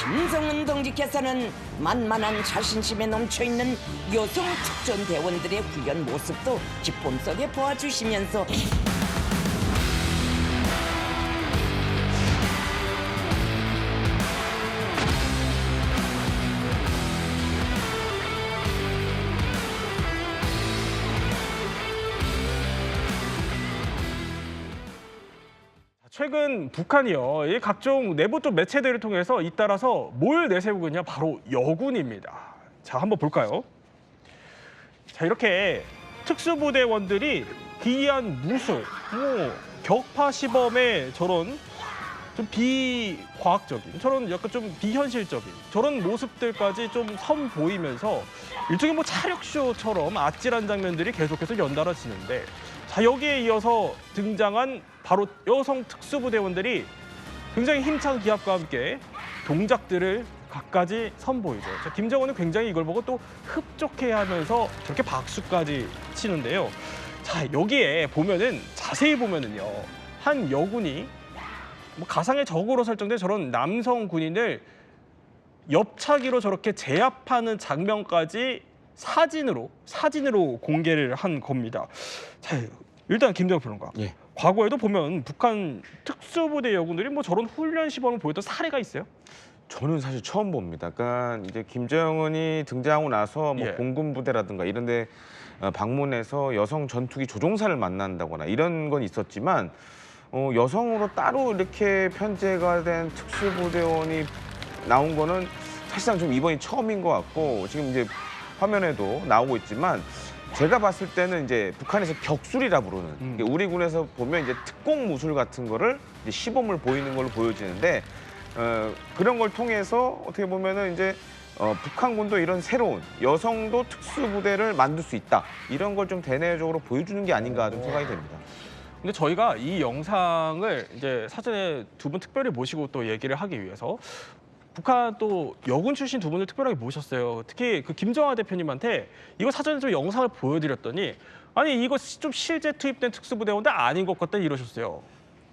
김정은 동지께서는 만만한 자신심에 넘쳐있는 여성 특전대원들의 훈련 모습도 기쁨 속에 보아주시면서 최근 북한이요, 이 각종 내부 쪽 매체들을 통해서 잇따라서 뭘 내세우고 있냐, 바로 여군입니다. 자, 한번 볼까요? 자, 이렇게 특수부대원들이 기이한 무술, 격파 시범에 저런 좀 비과학적인, 저런 약간 좀 비현실적인 저런 모습들까지 좀 선보이면서 일종의 뭐 차력쇼처럼 아찔한 장면들이 계속해서 연달아지는데, 자, 여기에 이어서 등장한 바로 여성 특수부대원들이 굉장히 힘찬 기합과 함께 동작들을 갖가지 선보이죠. 자, 김정은은 굉장히 이걸 보고 또 흡족해하면서 저렇게 박수까지 치는데요. 자, 여기에 보면은 자세히 보면은요, 한 여군이 뭐 가상의 적으로 설정된 저런 남성 군인을 옆차기로 저렇게 제압하는 장면까지 사진으로 공개를 한 겁니다. 자, 일단 김정은 평론가. 예. 과거에도 보면 북한 특수부대 여군들이 뭐 저런 훈련 시범을 보였던 사례가 있어요? 저는 사실 처음 봅니다. 그러니까 이제 김정은이 등장하고 나서 뭐 예. 공군 부대라든가 이런 데 방문해서 여성 전투기 조종사를 만난다거나 이런 건 있었지만 여성으로 따로 이렇게 편제가 된 특수부대원이 나온 거는 사실상 좀 이번이 처음인 것 같고, 지금 이제 화면에도 나오고 있지만 제가 봤을 때는 이제 북한에서 격술이라 부르는 우리 군에서 보면 이제 특공 무술 같은 거를 이제 시범을 보이는 걸로 보여지는데, 그런 걸 통해서 어떻게 보면은 이제 북한군도 이런 새로운 여성도 특수부대를 만들 수 있다, 이런 걸 좀 대내적으로 보여주는 게 아닌가 좀 생각이 됩니다. 근데 저희가 이 영상을 이제 사전에 두 분 특별히 모시고 또 얘기를 하기 위해서 북한 또 여군 출신 두 분을 특별하게 모셨어요. 특히 그 김정하 대표님한테 이거 사전에 좀 영상을 보여드렸더니, 아니 이거 좀 실제 투입된 특수부대원들 아닌 것 같다 이러셨어요.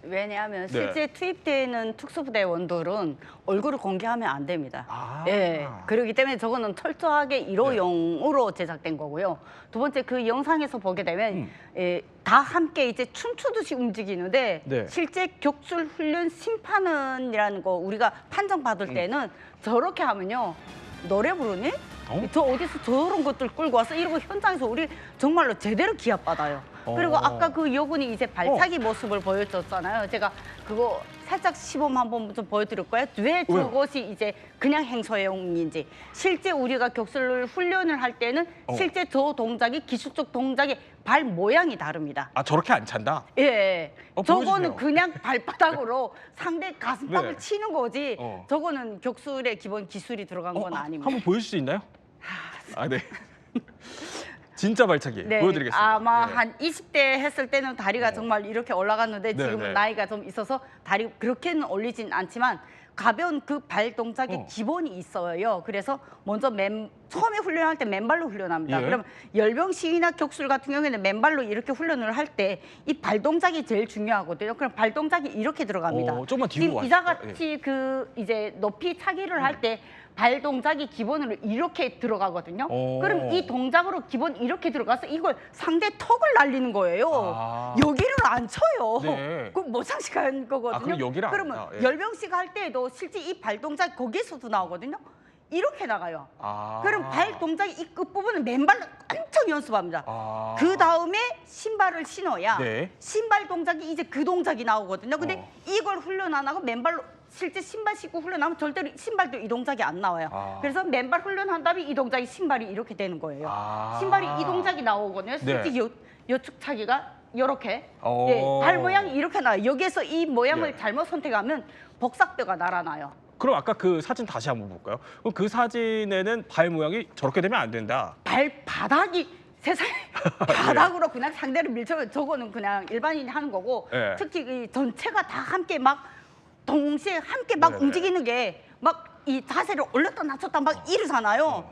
왜냐하면 네. 실제 투입되는 특수부대원들은 얼굴을 공개하면 안 됩니다. 아. 예, 그렇기 때문에 저거는 철저하게 1호용으로 제작된 거고요. 두 번째, 그 영상에서 보게 되면 다 함께 이제 춤추듯이 움직이는데, 네. 실제 격술 훈련 심판은이라는 거 우리가 판정받을 때는 저렇게 하면요, 노래 부르니? 저 어디서 저런 것들 끌고 와서 이러고 현장에서 우리 정말로 제대로 기합받아요. 그리고 아까 그 여군이 이제 발차기 모습을 보여줬잖아요. 제가 그거 살짝 시범 한번 좀 보여드릴 거예요. 왜 저것이 이제 그냥 행소용인지. 실제 우리가 격술 훈련을 할 때는 실제 저 동작이, 기술적 동작이 발 모양이 다릅니다. 아, 저렇게 안 찬다? 예, 보여주세요. 저거는 그냥 발바닥으로 상대 가슴팍을 네. 치는 거지. 저거는 격술의 기본 기술이 들어간 건 아닙니다. 한번 보여줄 수 있나요? 아, 네. 진짜 발차기 보여드리겠습니다. 아마 네. 한 20대 했을 때는 다리가 정말 이렇게 올라갔는데, 네, 지금은 네. 나이가 좀 있어서 다리 그렇게는 올리진 않지만 가벼운 그 발 동작의 기본이 있어요. 그래서 먼저 처음에 훈련할 때 맨발로 훈련합니다. 예. 그럼 열병 시위나 격술 같은 경우에는 맨발로 이렇게 훈련을 할 때 이 발 동작이 제일 중요하거든요. 그럼 발 동작이 이렇게 들어갑니다. 조금만 뒤로 지금 와주세요. 이자같이 그 이제 높이 차기를 할 때 발 동작이 기본으로 이렇게 들어가거든요. 그럼 이 동작으로 기본 이렇게 들어가서 이걸 상대 턱을 날리는 거예요. 아. 여기를 안 쳐요. 네. 그럼 모상식한 거거든요. 아, 그럼 여기를 안 그러면 한다. 예. 열병식 할 때도 실제 이 발 동작 거기서도 나오거든요. 이렇게 나가요. 아. 그럼 발 동작이 이 끝부분은 맨발로 엄청 연습합니다. 아. 그 다음에 신발을 신어야 네. 신발 동작이 이제 그 동작이 나오거든요. 근데 이걸 훈련 안 하고 맨발로 실제 신발 신고 훈련하면 절대로 신발도 이 동작이 안 나와요. 그래서 맨발 훈련한 다음에 이 동작이 신발이 이렇게 되는 거예요. 신발이 이 동작이 나오거든요. 실제 네. 여축 차기가 이렇게 오. 발 모양이 이렇게 나요. 여기에서 이 모양을 예. 잘못 선택하면 복삭뼈가 날아나요. 그럼 아까 그 사진 다시 한번 볼까요? 그럼 그 사진에는 발 모양이 저렇게 되면 안 된다. 발바닥이 세상에 바닥으로 그냥 상대를 밀쳐요. 저거는 그냥 일반인이 하는 거고, 예. 특히 이 전체가 다 함께 막 동시에 함께 막 네네. 움직이는 게 막 이 자세를 올렸다 낮췄다 막 이러잖아요.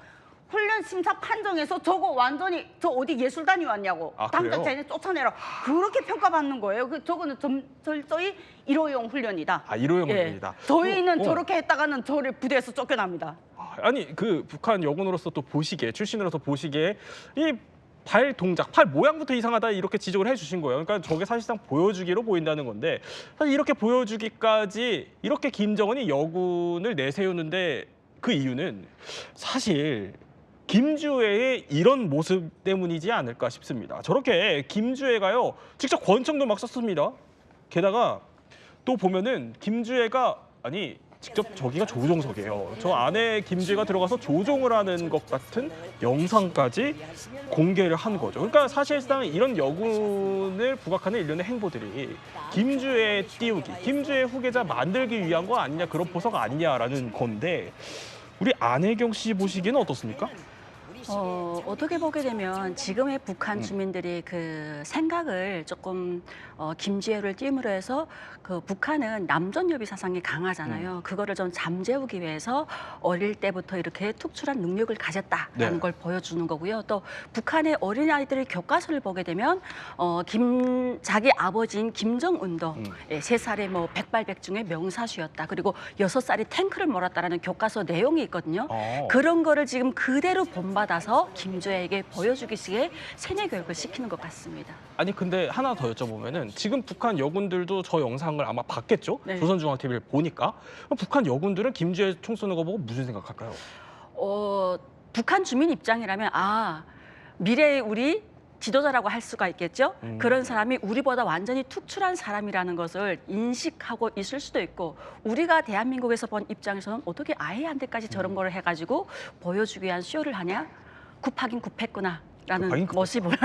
훈련 심사 판정에서 저거 완전히 저 어디 예술단이 왔냐고 아, 당장 그래요? 쟤네 쫓아내라 그렇게 평가받는 거예요. 저거는 철저히 일호용 훈련이다. 아, 일호용 훈련이다. 저희는 어. 저렇게 했다가는 저를 부대에서 쫓겨납니다. 아니 그 북한 여군으로서 또 보시기에 출신으로서 보시기에 이 발 동작, 팔 모양부터 이상하다 이렇게 지적을 해주신 거예요. 그러니까 저게 사실상 보여주기로 보인다는 건데 사실 이렇게 보여주기까지 이렇게 김정은이 여군을 내세우는데 그 이유는 사실 김주애의 이런 모습 때문이지 않을까 싶습니다. 저렇게 김주애가요 직접 권총도 막 썼습니다. 게다가 또 보면은 김주애가 아니 직접 저기가 조종석이에요. 저 안에 김주애가 들어가서 조종을 하는 것 같은 영상까지 공개를 한 거죠. 그러니까 사실상 이런 여군을 부각하는 일련의 행보들이 김주애 띄우기, 김주애 후계자 만들기 위한 거 아니냐, 그런 포석 아니냐라는 건데 우리 안혜경 씨 보시기에는 어떻습니까? 어떻게 보게 되면 지금의 북한 주민들이 그 생각을 조금 김주애를 띄움으로 해서 그 북한은 남존여비 사상이 강하잖아요. 그거를 좀 잠재우기 위해서 어릴 때부터 이렇게 특출한 능력을 가졌다라는 네. 걸 보여주는 거고요. 또 북한의 어린아이들의 교과서를 보게 되면 자기 아버지인 김정은도 3살에 뭐 백발백중의 명사수였다. 그리고 6살이 탱크를 몰았다라는 교과서 내용이 있거든요. 그런 거를 지금 그대로 본받아서 김주애에게 보여주기식의 세뇌 교육을 시키는 것 같습니다. 아니 근데 하나 더 여쭤보면은 지금 북한 여군들도 저 영상을 아마 봤겠죠? 네. 조선중앙TV를 보니까 그럼 북한 여군들은 김주애 총 쏘는 거 보고 무슨 생각할까요? 북한 주민 입장이라면 미래의 우리 지도자라고 할 수가 있겠죠. 그런 사람이 우리보다 완전히 특출한 사람이라는 것을 인식하고 있을 수도 있고 우리가 대한민국에서 본 입장에서는 어떻게 아이한테까지 저런 걸 해가지고 보여주기 위한 쇼를 하냐? 굽하긴 굽했구나. 라는 모습을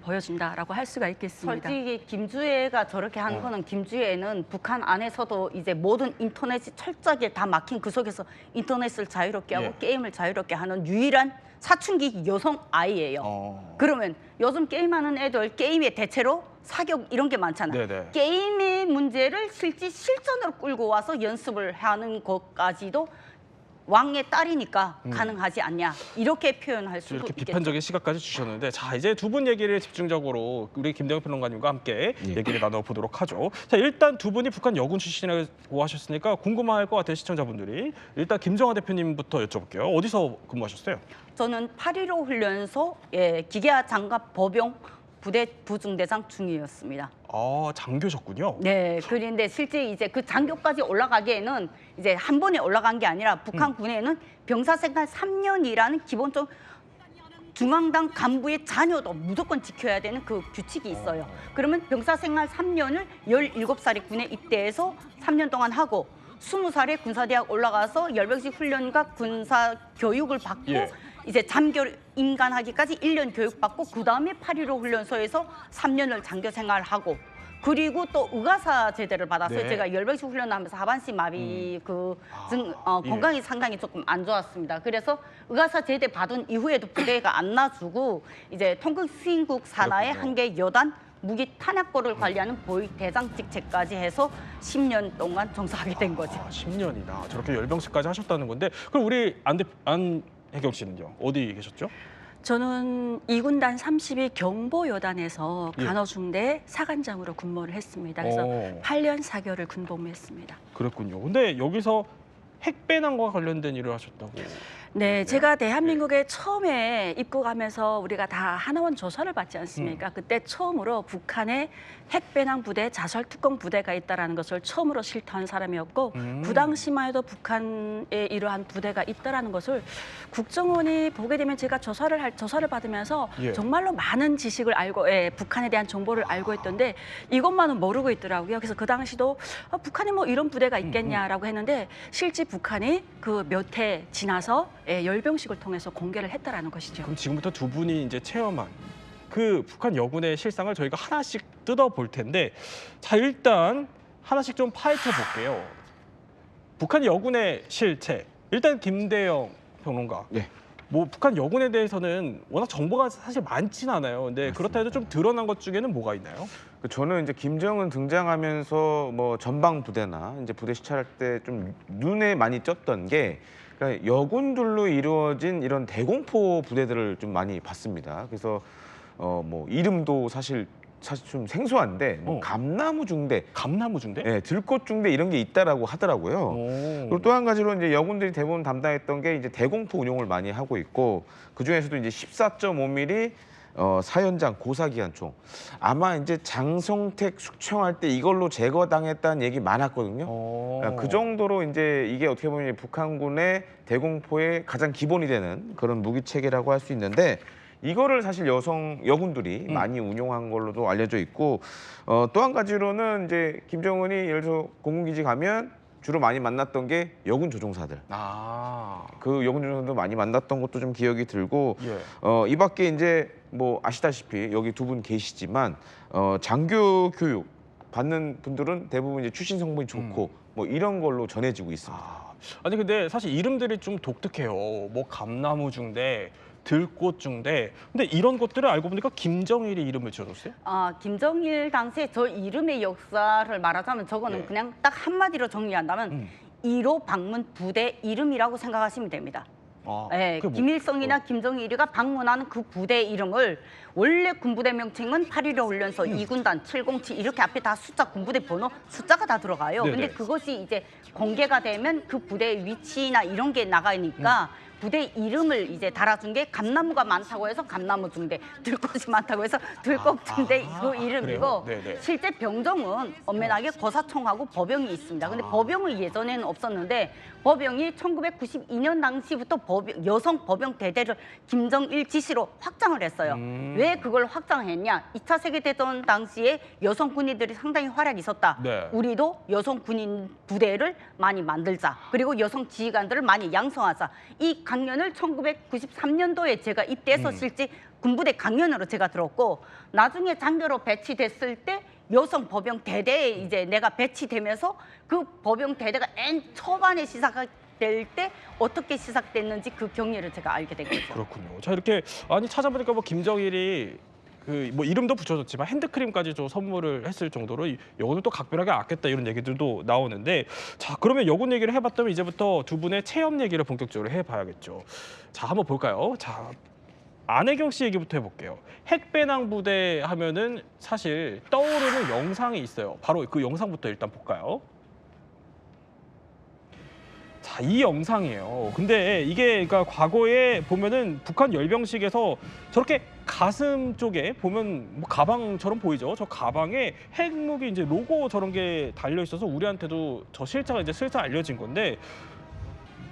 보여준다라고 할 수가 있겠습니다. 솔직히 김주애가 저렇게 하는 거는 김주애는 북한 안에서도 이제 모든 인터넷이 철저하게 다 막힌 그 속에서 인터넷을 자유롭게 하고 게임을 자유롭게 하는 유일한 사춘기 여성 아이예요. 그러면 요즘 게임하는 애들 게임의 대체로 사격 이런 게 많잖아요. 네네. 게임의 문제를 실전으로 끌고 와서 연습을 하는 것까지도 왕의 딸이니까 가능하지 않냐 이렇게 표현할 수도 이렇게 있겠죠. 비판적인 시각까지 주셨는데 자 이제 두 분 얘기를 집중적으로 우리 김대영 평론가님과 함께 얘기를 나눠보도록 하죠. 자 일단 두 분이 북한 여군 출신이라고 하셨으니까 궁금할 것 같아요 시청자분들이. 일단 김정하 대표님부터 여쭤볼게요. 어디서 근무하셨어요? 저는 8.15 훈련소 기계화 장갑 보병 부대 부중대장 중위였습니다. 아 장교셨군요. 네, 그런데 실제 이제 그 장교까지 올라가기에는 이제 한 번에 올라간 게 아니라 북한 군에는 병사생활 3년이라는 기본적 중앙당 간부의 자녀도 무조건 지켜야 되는 그 규칙이 있어요. 그러면 병사생활 3년을 17살에 군에 입대해서 3년 동안 하고 20살에 군사대학 올라가서 열병식 훈련과 군사 교육을 받고 이제 장교 임관하기까지 1년 교육받고 그다음에 8.15 훈련소에서 3년을 장교 생활하고 그리고 또 의가사 제대를 받았어요. 제가 열병식 훈련하면서 하반신 마비 건강이 상당히 조금 안 좋았습니다. 그래서 의가사 제대 받은 이후에도 부대가 안 놔주고 이제 통극수인국 산하의 한개 여단 무기 탄약고를 관리하는 보위 대장 직책까지 해서 10년 동안 정수하게 된 거죠. 10년이나 저렇게 열병식까지 하셨다는 건데 그럼 우리 안혜경 씨는요? 어디 계셨죠? 저는 2군단 32 경보여단에서 간호중대 사관장으로 근무를 했습니다. 그래서 8년 4개월을 군복무했습니다. 그랬군요. 근데 여기서 핵배낭과 관련된 일을 하셨다고. 네, 제가 대한민국에 처음에 입국하면서 우리가 다 하나원 조사를 받지 않습니까? 그때 처음으로 북한의 핵배낭 부대, 자설 특공 부대가 있다라는 것을 처음으로 실토한 사람이었고 그 당시만 해도 북한에 이러한 부대가 있다라는 것을 국정원이 보게 되면 제가 조사를 받으면서 정말로 많은 지식을 알고 북한에 대한 정보를 알고 있던데 이것만은 모르고 있더라고요. 그래서 그 당시도 북한에 뭐 이런 부대가 있겠냐라고 했는데 실제 북한이 그 몇 해 지나서 열병식을 통해서 공개를 했다라는 것이죠. 그럼 지금부터 두 분이 이제 체험한 그 북한 여군의 실상을 저희가 하나씩 뜯어볼 텐데 자 일단 하나씩 좀 파헤쳐 볼게요. 북한 여군의 실체. 일단 김대영 평론가. 뭐 북한 여군에 대해서는 워낙 정보가 사실 많진 않아요. 근데 그렇다 해도 좀 드러난 것 중에는 뭐가 있나요? 저는 이제 김정은 등장하면서 뭐 전방 부대나 이제 부대 시찰할 때 좀 눈에 많이 띄었던 게 그러니까 여군들로 이루어진 이런 대공포 부대들을 좀 많이 봤습니다. 그래서 뭐 이름도 사실 좀 생소한데 뭐 감나무 중대, 감나무 중대? 네, 들꽃 중대 이런 게 있다라고 하더라고요. 오. 그리고 또 한 가지로 이제 여군들이 대부분 담당했던 게 이제 대공포 운용을 많이 하고 있고 그 중에서도 이제 14.5mm 사연장 고사기관총 아마 이제 장성택 숙청할 때 이걸로 제거당했다는 얘기 많았거든요. 그러니까 그 정도로 이제 이게 어떻게 보면 북한군의 대공포의 가장 기본이 되는 그런 무기 체계라고 할 수 있는데 이거를 사실 여군들이 많이 운용한 걸로도 알려져 있고 또 한 가지로는 이제 김정은이 예를 들어 공군기지 가면 주로 많이 만났던 게 여군 조종사들. 그 여군 조종사도 많이 만났던 것도 좀 기억이 들고 이 밖에 이제 뭐 아시다시피 여기 두 분 계시지만 장교 교육 받는 분들은 대부분 이제 출신 성분이 좋고 뭐 이런 걸로 전해지고 있습니다. 아니 근데 사실 이름들이 좀 독특해요. 뭐 감나무 중대, 들꽃 중대. 근데 이런 것들을 알고 보니까 김정일이 이름을 지어줬어요? 김정일 당시에 저 이름의 역사를 말하자면 저거는 그냥 딱 한마디로 정리한다면 1호 방문 부대 이름이라고 생각하시면 됩니다. 네, 그게 뭐- 김일성이나 김정일이가 방문하는 그 부대 이름을 원래 군부대 명칭은 8.15 훈련소 2군단 707 이렇게 앞에 다 숫자 군부대 번호 숫자가 다 들어가요. 네네. 근데 그것이 이제 공개가 되면 그 부대의 위치나 이런 게 나가니까 부대 이름을 이제 달아준 게 감나무가 많다고 해서 감나무 중대, 들꽃이 많다고 해서 들꽃 중대 그 이름이고 그래요? 네네. 실제 병정은 엄연하게 거사총하고 법영이 있습니다. 근데 법영은 예전에는 없었는데 법영이 1992년 당시부터 여성 법영 대대를 김정일 지시로 확장을 했어요. 왜 그걸 확장했냐? 2차 세계대전 당시에 여성 군인들이 상당히 활약이 있었다. 네. 우리도 여성 군인 부대를 많이 만들자. 그리고 여성 지휘관들을 많이 양성하자. 이 강연을 1993년도에 제가 입대해서 실제 군부대 강연으로 제가 들었고 나중에 장교로 배치됐을 때 여성 법영 대대에 이제 내가 배치되면서 그 법영 대대가 맨 초반에 시작될 때 어떻게 시작됐는지 그 경위를 제가 알게 된 거죠. 그렇군요. 자 이렇게 아니 찾아보니까 뭐 김정일이 그 뭐 이름도 붙여줬지만 핸드크림까지 좀 선물을 했을 정도로 여군을 또 각별하게 아꼈다 이런 얘기들도 나오는데 자 그러면 여군 얘기를 해봤다면 이제부터 두 분의 체험 얘기를 본격적으로 해봐야겠죠. 자 한번 볼까요? 자 안혜경 씨 얘기부터 해볼게요. 핵배낭 부대 하면은 사실 떠오르는 영상이 있어요. 바로 그 영상부터 일단 볼까요? 자, 이 영상이에요. 근데 이게 그러니까 과거에 보면은 북한 열병식에서 저렇게 가슴 쪽에 보면 뭐 가방처럼 보이죠. 저 가방에 핵무기 이제 로고 저런 게 달려 있어서 우리한테도 저 실체가 이제 슬슬 알려진 건데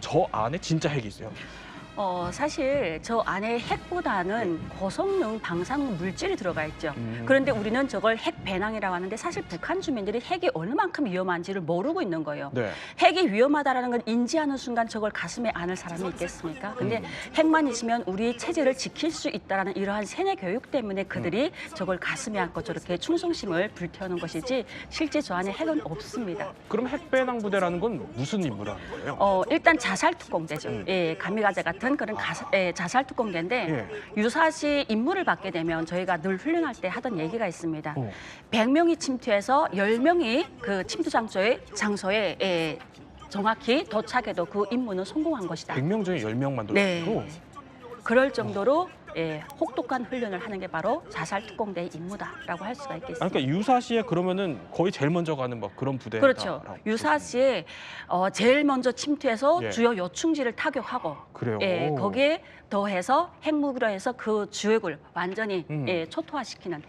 저 안에 진짜 핵이 있어요. 사실 저 안에 핵보다는 고성능 방사능 물질이 들어가 있죠. 그런데 우리는 저걸 핵 배낭이라고 하는데 사실 북한 주민들이 핵이 얼마만큼 위험한지를 모르고 있는 거예요. 네. 핵이 위험하다라는 걸 인지하는 순간 저걸 가슴에 안을 사람이 있겠습니까? 근데 핵만 있으면 우리 체제를 지킬 수 있다라는 이러한 세뇌 교육 때문에 그들이 저걸 가슴에 안고 저렇게 충성심을 불태우는 것이지 실제 저 안에 핵은 없습니다. 그럼 핵배낭 부대라는 건 무슨 임무를 하는 거예요? 일단 자살 특공대죠. 예, 가미가제 같은 그런 자살 특공대인데 유사시 임무를 받게 되면 저희가 늘 훈련할 때 하던 얘기가 있습니다. 100명이 침투해서 10명이 그 침투 장소에 정확히 도착해도 그 임무는 성공한 것이다. 100명 중에 10명만 네. 돌고 그럴 정도로 혹독한 훈련을 하는 게 바로 자살 특공대의 임무다라고 할 수가 있겠습니다. 그러니까 유사시에 그러면은 거의 제일 먼저 가는 막 그런 부대다. 그렇죠. 유사시에 제일 먼저 침투해서 예. 주요 요충지를 타격하고 그래요. 거기에 더해서 핵무기로 해서 그 주역을 완전히 초토화시키는.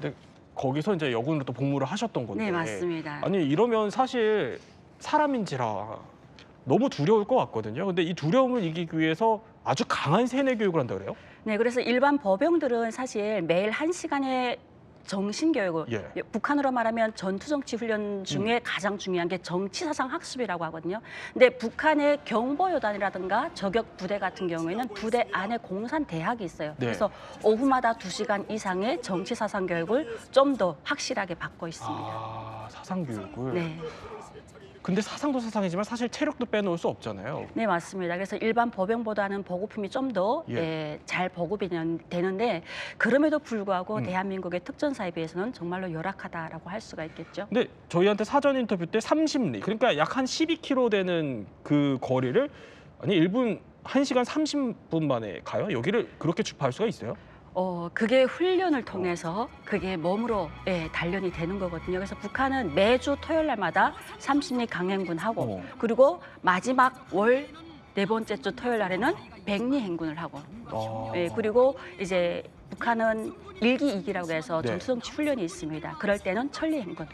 근데 거기서 이제 여군으로 또 복무를 하셨던 건데. 네, 맞습니다. 아니 이러면 사실 사람인지라 너무 두려울 것 같거든요. 근데 이 두려움을 이기기 위해서 아주 강한 세뇌 교육을 한다 그래요? 네, 그래서 일반 법영들은 사실 매일 1시간의 정신교육을 북한으로 말하면 전투정치 훈련 중에 가장 중요한 게 정치사상 학습이라고 하거든요. 근데 북한의 경보요단이라든가 저격 부대 같은 경우에는 부대 안에 공산 대학이 있어요. 네. 그래서 오후마다 2시간 이상의 정치사상 교육을 좀 더 확실하게 받고 있습니다. 사상 교육을. 네. 근데 사상도 사상이지만 사실 체력도 빼놓을 수 없잖아요. 네, 맞습니다. 그래서 일반 법영보다는 보급품이 좀 더 잘 보급이 되는데 그럼에도 불구하고 대한민국의 특전사에 비해서는 정말로 열악하다라고 할 수가 있겠죠. 근데 저희한테 사전 인터뷰 때 30리, 그러니까 약 한 12km 되는 그 거리를 아니 1분 1시간 30분 만에 가요? 여기를 그렇게 주파할 수가 있어요? 그게 훈련을 통해서 그게 몸으로 단련이 되는 거거든요. 그래서 북한은 매주 토요일 날마다 30리 강행군 하고 그리고 마지막 월 네 번째 주 토요일 날에는 100리 행군을 하고 그리고 이제 북한은 1기 2기라고 해서 네. 점수정치 훈련이 있습니다. 그럴 때는 천리 행군.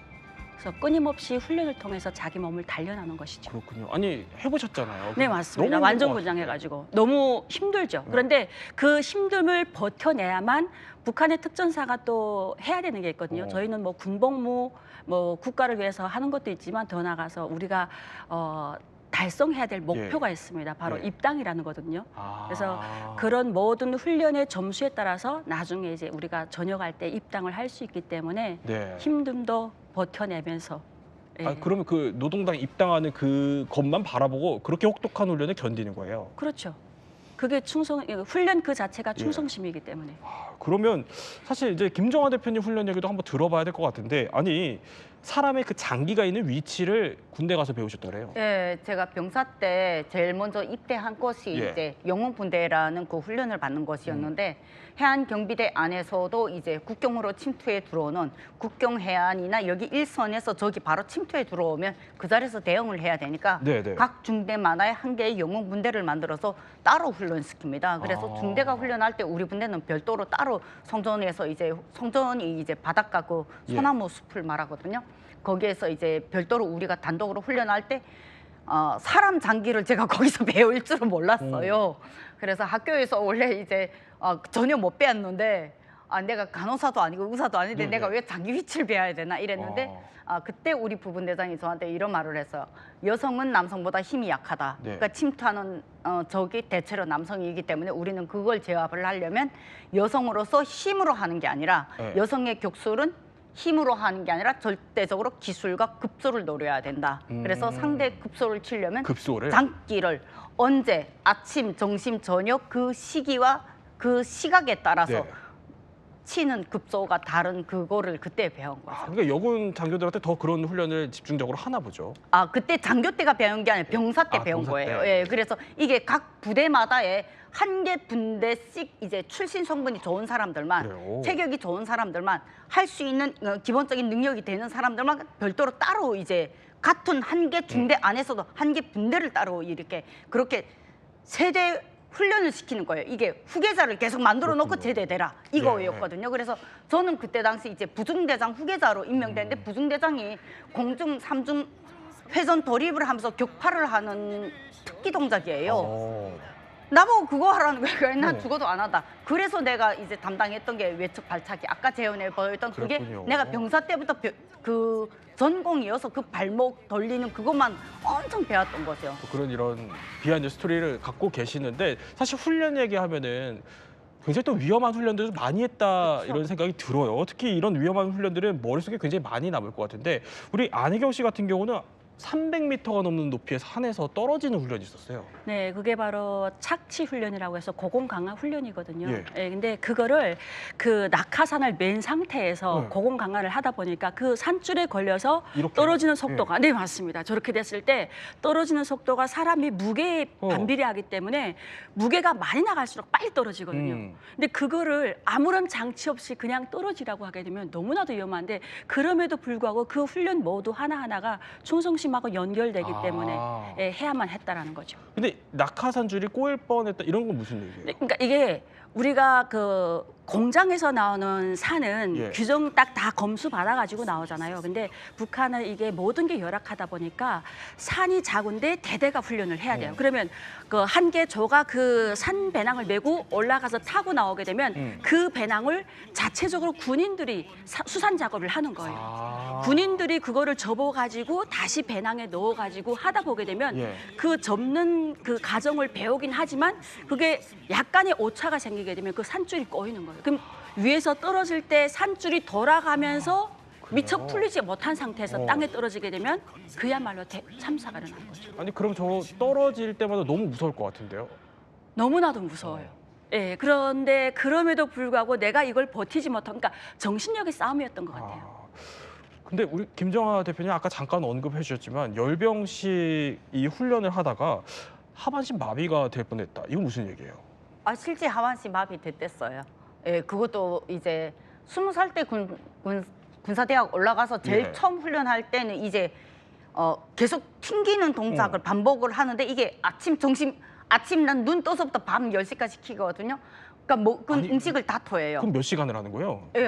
그래서 끊임없이 훈련을 통해서 자기 몸을 단련하는 것이죠. 그렇군요. 아니 해보셨잖아요. 네, 맞습니다. 너무 완전 힘들 것 군장해가지고 너무 힘들죠. 그런데 그 힘듦을 버텨내야만 북한의 특전사가 또 해야 되는 게 있거든요. 저희는 뭐 군복무, 뭐 국가를 위해서 하는 것도 있지만 더 나아가서 우리가 달성해야 될 목표가 있습니다. 바로 네. 입당이라는 거거든요. 아. 그래서 그런 모든 훈련의 점수에 따라서 나중에 이제 우리가 전역할 때 입당을 할 수 있기 때문에 네. 힘듦도 버텨내면서 그러면 그 노동당 입당하는 그 것만 바라보고 그렇게 혹독한 훈련을 견디는 거예요? 그렇죠. 그게 훈련 그 자체가 충성심이기 때문에. 그러면 사실 이제 김정하 대표님 훈련 얘기도 한번 들어봐야 될 것 같은데 아니 사람의 그 장기가 있는 위치를 군대 가서 배우셨더래요. 예, 제가 병사 때 제일 먼저 입대한 곳이 예. 이제 영웅분대라는 그 훈련을 받는 곳이었는데 해안 경비대 안에서도 이제 국경으로 침투해 들어오는 국경 해안이나 여기 일선에서 저기 바로 침투해 들어오면 그 자리에서 대응을 해야 되니까 네네. 각 중대마다 한 개의 영웅분대를 만들어서 따로 훈련시킵니다. 그래서 중대가 훈련할 때 우리 분대는 별도로 따로 성전에서 이제 성전이 이제 바닷가 그 소나무 숲을 말하거든요. 거기에서 이제 별도로 우리가 단독으로 훈련할 때 사람 장기를 제가 거기서 배울 줄은 몰랐어요. 그래서 학교에서 원래 이제 전혀 못 배웠는데 내가 간호사도 아니고 의사도 아닌데 내가 왜 장기 위치를 배워야 되나 이랬는데 그때 우리 부분대장이 저한테 이런 말을 했어요. 여성은 남성보다 힘이 약하다. 그러니까 침투하는 적이 대체로 남성이기 때문에 우리는 그걸 제압을 하려면 여성으로서 힘으로 하는 게 아니라 여성의 격술은 힘으로 하는 게 아니라 절대적으로 기술과 급소를 노려야 된다. 그래서 상대 급소를 치려면 장기를 언제, 아침, 점심, 저녁 그 시기와 그 시각에 따라서 치는 급소가 다른 그거를 그때 배운 거죠. 그러니까 여군 장교들한테 더 그런 훈련을 집중적으로 하나 보죠. 그때 장교 때가 배운 게 아니라 병사 때 배운 병사 거예요. 때. 예, 그래서 이게 각 부대마다의 한 개 분대씩 이제 출신 성분이 좋은 사람들만, 그래요? 체격이 좋은 사람들만 할 수 있는 기본적인 능력이 되는 사람들만 별도로 따로 이제 같은 한 개 중대 안에서도 한 개 분대를 따로 이렇게 그렇게 세대 훈련을 시키는 거예요. 이게 후계자를 계속 만들어 놓고 제대되라 이거였거든요. 그래서 저는 그때 당시 이제 부중대장 후계자로 임명됐는데 부중대장이 공중, 삼중 회전 돌입을 하면서 격파를 하는 특기 동작이에요. 나보고 그거 하라는 거예요. 난 죽어도 안 한다. 그래서 내가 이제 담당했던 게 외측 발차기. 아까 재현에 보였던 그게 그렇군요. 내가 병사 때부터 그 전공이어서 그 발목 돌리는 그것만 엄청 배웠던 거죠. 그런 이런 비하인드 스토리를 갖고 계시는데 사실 훈련 얘기하면은 굉장히 또 위험한 훈련들을 많이 했다 이런 생각이 들어요. 특히 이런 위험한 훈련들은 머릿속에 굉장히 많이 남을 것 같은데 우리 안혜경 씨 같은 경우는 300m가 넘는 높이에 산에서 떨어지는 훈련이 있었어요. 네, 그게 바로 착취 훈련이라고 해서 고공 강화 훈련이거든요. 예. 근데 그거를 그 낙하산을 맨 상태에서 고공 강화를 하다 보니까 그 산줄에 걸려서 이렇게요? 떨어지는 속도가 네, 맞습니다. 저렇게 됐을 때 떨어지는 속도가 사람이 무게에 반비례하기 때문에 무게가 많이 나갈수록 빨리 떨어지거든요. 근데 그거를 아무런 장치 없이 그냥 떨어지라고 하게 되면 너무나도 위험한데 그럼에도 불구하고 그 훈련 모두 하나하나가 충성심하고 연결되기 때문에 해야만 했다라는 거죠. 근데 낙하산 줄이 꼬일 뻔했다 이런 건 무슨 얘기예요? 네, 그러니까 이게 우리가 그 공장에서 나오는 산은 규정 딱 다 검수 받아가지고 나오잖아요. 근데 북한은 이게 모든 게 열악하다 보니까 산이 작은데 대대가 훈련을 해야 돼요. 그러면 그 한 개 조가 그 산 배낭을 메고 올라가서 타고 나오게 되면 그 배낭을 자체적으로 군인들이 수산 작업을 하는 거예요. 군인들이 그거를 접어가지고 다시 배낭에 넣어가지고 하다 보게 되면 그 접는 그 과정을 배우긴 하지만 그게 약간의 오차가 생기게 되면 그 산줄이 꼬이는 거예요. 그럼 위에서 떨어질 때 산줄이 돌아가면서 미처 풀리지 못한 상태에서 땅에 떨어지게 되면 그야말로 참사가 일어나는 거죠. 아니 그럼 저 떨어질 때마다 너무 무서울 것 같은데요? 너무나도 무서워요. 예, 그런데 그럼에도 불구하고 내가 이걸 버티지 못하면 그러니까 정신력의 싸움이었던 것 같아요. 근데 우리 김정하 대표님 아까 잠깐 언급해 주셨지만 열병식 이 훈련을 하다가 하반신 마비가 될 뻔했다. 이건 무슨 얘기예요? 아, 실제 하반신 마비 됐댔어요. 예, 그것도 이제 20살 때 군사대학 올라가서 제일 예. 처음 훈련할 때는 이제 계속 튕기는 동작을 반복을 하는데 이게 아침 난 눈 떠서부터 밤 10시까지 시키거든요. 그러니까 먹은 아니, 음식을 다 토해요. 그럼 몇 시간을 하는 거예요? 예,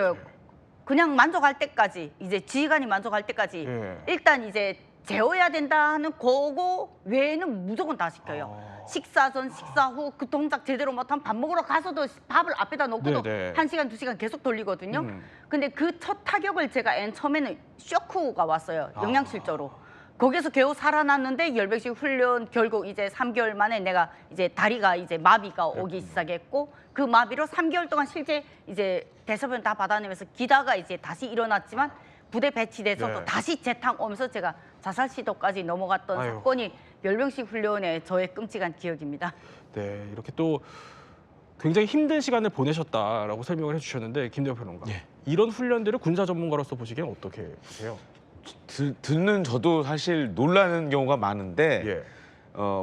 그냥 만족할 때까지 이제 지휘관이 만족할 때까지 예. 일단 이제 재워야 된다는 그거 외에는 무조건 다 시켜요. 식사 전, 식사 후 그 동작 제대로 못하면 밥 먹으러 가서도 밥을 앞에다 놓고도 네네. 1시간, 2시간 계속 돌리거든요. 음. 근데 그 첫 타격을 제가 처음에는 쇼크가 왔어요. 영양실조로. 거기서 겨우 살아났는데 열병식 훈련 결국 이제 3개월 만에 내가 이제 다리가 이제 마비가 오기 시작했고 그 마비로 3개월 동안 실제 이제 대소변 다 받아내면서 기다가 이제 다시 일어났지만 부대 배치돼서 네. 또 다시 재탕 오면서 제가 자살 시도까지 넘어갔던 아유. 사건이 열병식 훈련의 저의 끔찍한 기억입니다. 네, 이렇게 또 굉장히 힘든 시간을 보내셨다라고 설명을 해주셨는데 김대호 평론가, 예. 이런 훈련들을 군사 전문가로서 보시기엔 어떻게 보세요? 듣는 저도 사실 놀라는 경우가 많은데 예.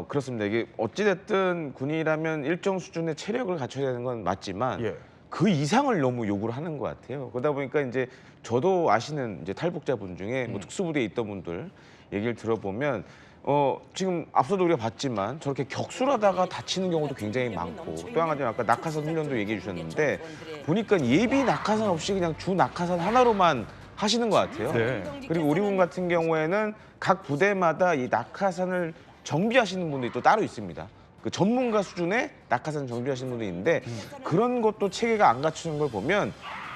그렇습니다. 이게 어찌됐든 군이라면 일정 수준의 체력을 갖춰야 되는 건 맞지만 예. 그 이상을 너무 요구를 하는 것 같아요. 그러다 보니까 이제 저도 아시는 이제 탈북자분 중에 뭐 특수부대에 있던 분들 얘기를 들어보면 지금 앞서도 우리가 봤지만 저렇게 격술하다가 다치는 경우도 굉장히 많고 또 한 가지는 아까 낙하산 훈련도 얘기해 주셨는데 보니까 예비 낙하산 없이 그냥 주 낙하산 하나로만 하시는 것 같아요. 네. 그리고 우리 군 같은 경우에는 각 부대마다 이 낙하산을 정비하시는 분들이 또 따로 있습니다. 그 전문가 수준의 낙하산 정비하시는 분들이 있는데 그런 것도 체계가 안 갖추는 걸 보면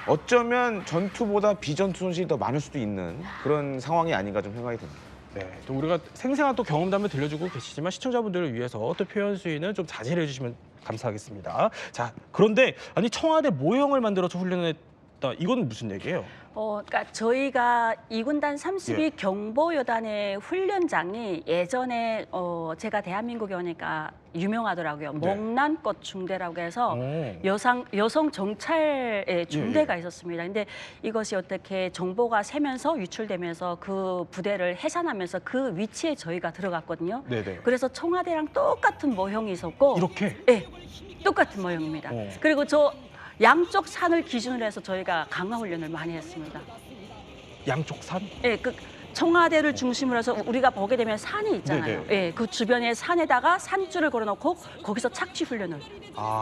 어쩌면 전투보다 비전투 손실이 더 많을 수도 있는 그런 상황이 아닌가 좀 생각이 듭니다. 네, 또 우리가 생생한 또 경험담을 들려주고 계시지만 시청자분들을 위해서 또 표현 수위는 좀 자제를 해주시면 감사하겠습니다. 자, 그런데 아니 청와대 모형을 만들어서 훈련했다. 이건 무슨 얘기예요? 그러니까 저희가 2군단 32 예. 경보여단의 훈련장이 예전에 제가 대한민국에 오니까 유명하더라고요. 네. 목란꽃 중대라고 해서 오. 여성 정찰의 중대가 예. 있었습니다. 근데 이것이 어떻게 정보가 새면서 유출되면서 그 부대를 해산하면서 그 위치에 저희가 들어갔거든요. 네네. 그래서 청와대랑 똑같은 모형이 있었고 이렇게? 네, 똑같은 모형입니다. 그리고 저 양쪽 산을 기준으로 해서 저희가 강화 훈련을 많이 했습니다. 양쪽 산? 예, 그 청와대를 중심으로 해서 우리가 보게 되면 산이 있잖아요. 네네. 예, 그 주변에 산에다가 산줄을 걸어놓고 거기서 착지 훈련을.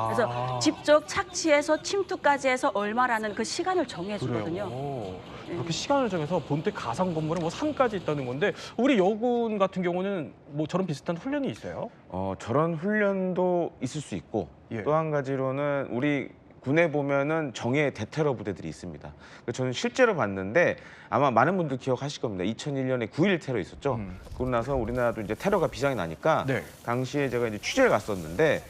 그래서 직접 착지해서 침투까지 해서 얼마라는 그 시간을 정해주거든요. 그래요. 그렇게 시간을 정해서 본대 가상 건물에 뭐 산까지 있다는 건데 우리 여군 같은 경우는 뭐 저런 비슷한 훈련이 있어요? 저런 훈련도 있을 수 있고 예. 또 한 가지로는 우리 군에 보면은 정예 대테러 부대들이 있습니다. 저는 실제로 봤는데 아마 많은 분들 기억하실 겁니다. 2001년에 9.11 테러 있었죠. 그러고 나서 우리나라도 이제 테러가 비상이 나니까 네. 당시에 제가 이제 취재를 갔었는데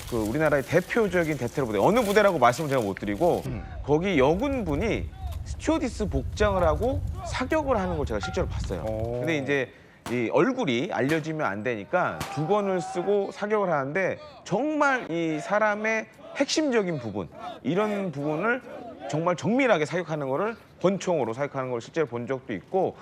그 우리나라의 대표적인 대테러 부대 어느 부대라고 말씀을 제가 못 드리고 거기 여군분이 스튜어디스 복장을 하고 사격을 하는 걸 제가 실제로 봤어요. 근데 이제 이 얼굴이 알려지면 안 되니까 두건을 쓰고 사격을 하는데 정말 이 사람의 핵심적인 부분 이런 부분을 정말 정밀하게 사격하는 거를 권총으로 사격하는 걸 실제로 본 적도 있고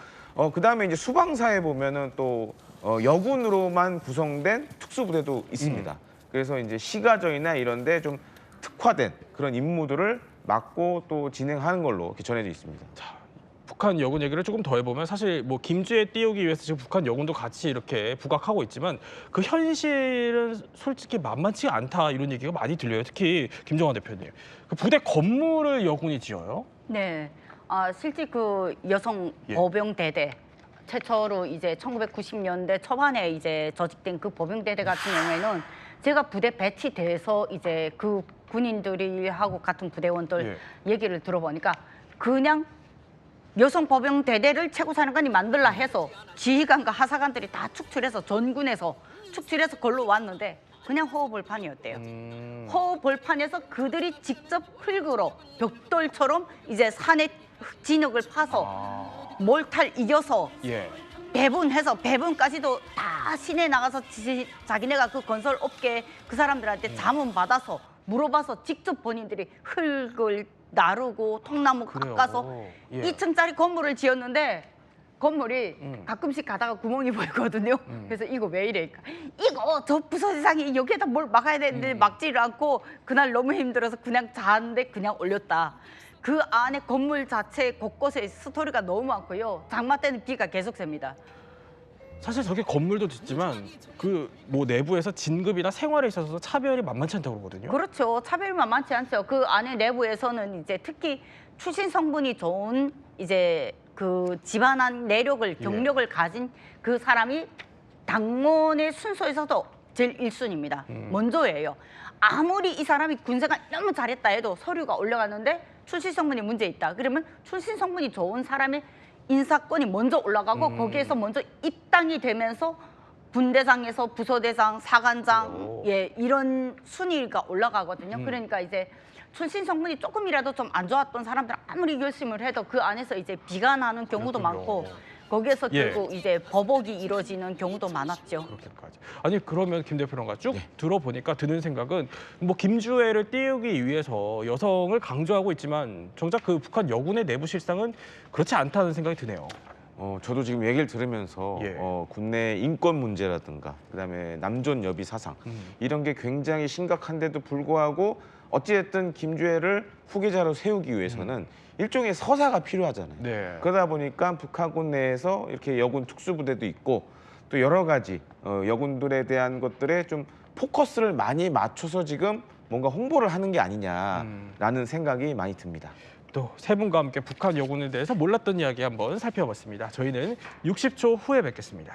그다음에 이제 수방사에 보면은 또 여군으로만 구성된 특수부대도 있습니다. 그래서 이제 시가전이나 이런 데 좀 특화된 그런 임무들을 맡고 또 진행하는 걸로 이렇게 전해져 있습니다. 북한 여군 얘기를 조금 더 해보면 사실 뭐 김주에 띄우기 위해서 지금 북한 여군도 같이 이렇게 부각하고 있지만 그 현실은 솔직히 만만치 않다 이런 얘기가 많이 들려요. 특히 김정환 대표님. 그 부대 건물을 여군이 지어요? 네, 실제 그 여성 예. 보병대대 최초로 이제 1990년대 초반에 이제 조직된 그 보병대대 같은 경우에는 제가 부대 배치돼서 이제 그 군인들이 하고 같은 부대원들 얘기를 들어보니까 그냥 여성 보병 대대를 최고사령관이 만들라 해서 지휘관과 하사관들이 다 축출해서 전군에서 축출해서 걸로 왔는데 그냥 호흡벌판이었대요. 호흡벌판에서 그들이 직접 흙으로 벽돌처럼 이제 산의 진흙을 파서 몰탈 이겨서 배분해서 배분까지도 다 시내에 나가서 자기네가 그 건설 업계 그 사람들한테 자문 받아서 물어봐서 직접 본인들이 흙을 나르고 통나무 깎아서 2층짜리 건물을 지었는데 건물이 가끔씩 가다가 구멍이 보이거든요. 그래서 이거 왜 이래? 이거 저 부서지상이 여기에다 뭘 막아야 되는데 막지를 않고 그날 너무 힘들어서 그냥 자는데 그냥 올렸다. 그 안에 건물 자체 곳곳에 스토리가 너무 많고요. 장마 때는 비가 계속 셉니다. 사실 저게 건물도 짓지만 그 뭐 내부에서 진급이나 생활에 있어서 차별이 만만치 않다고 그러거든요. 그렇죠. 차별이 만만치 않죠. 그 안에 내부에서는 이제 특히 출신 성분이 좋은 이제 그 집안한 내력을 경력을 가진 그 사람이 당원의 순서에서도 제일 1순위입니다. 먼저예요. 아무리 이 사람이 군생활 너무 잘했다 해도 서류가 올라가는데 출신 성분이 문제 있다. 그러면 출신 성분이 좋은 사람의 인사권이 먼저 올라가고 거기에서 먼저 입당이 되면서 분대장에서 부서대장, 사관장 예 이런 순위가 올라가거든요. 그러니까 이제 출신 성분이 조금이라도 좀 안 좋았던 사람들 아무리 열심을 해도 그 안에서 이제 비가 나는 경우도 그렇군요. 많고 거기에서 예. 결국 이제 버벅이 이루어지는 경우도 많았죠. 그렇게까지. 아니 그러면 김 대표랑가 쭉 들어보니까 드는 생각은 뭐 김주애를 띄우기 위해서 여성을 강조하고 있지만 정작 그 북한 여군의 내부 실상은 그렇지 않다는 생각이 드네요. 저도 지금 얘기를 들으면서 예. 국내 인권 문제라든가 그다음에 남존 여비 사상 이런 게 굉장히 심각한데도 불구하고 어찌됐든 김주애를 후계자로 세우기 위해서는 일종의 서사가 필요하잖아요. 네. 그러다 보니까 북한군 내에서 이렇게 여군 특수부대도 있고 또 여러 가지 여군들에 대한 것들에 좀 포커스를 많이 맞춰서 지금 뭔가 홍보를 하는 게 아니냐라는 생각이 많이 듭니다. 또 세 분과 함께 북한 여군에 대해서 몰랐던 이야기 한번 살펴봤습니다. 저희는 60초 후에 뵙겠습니다.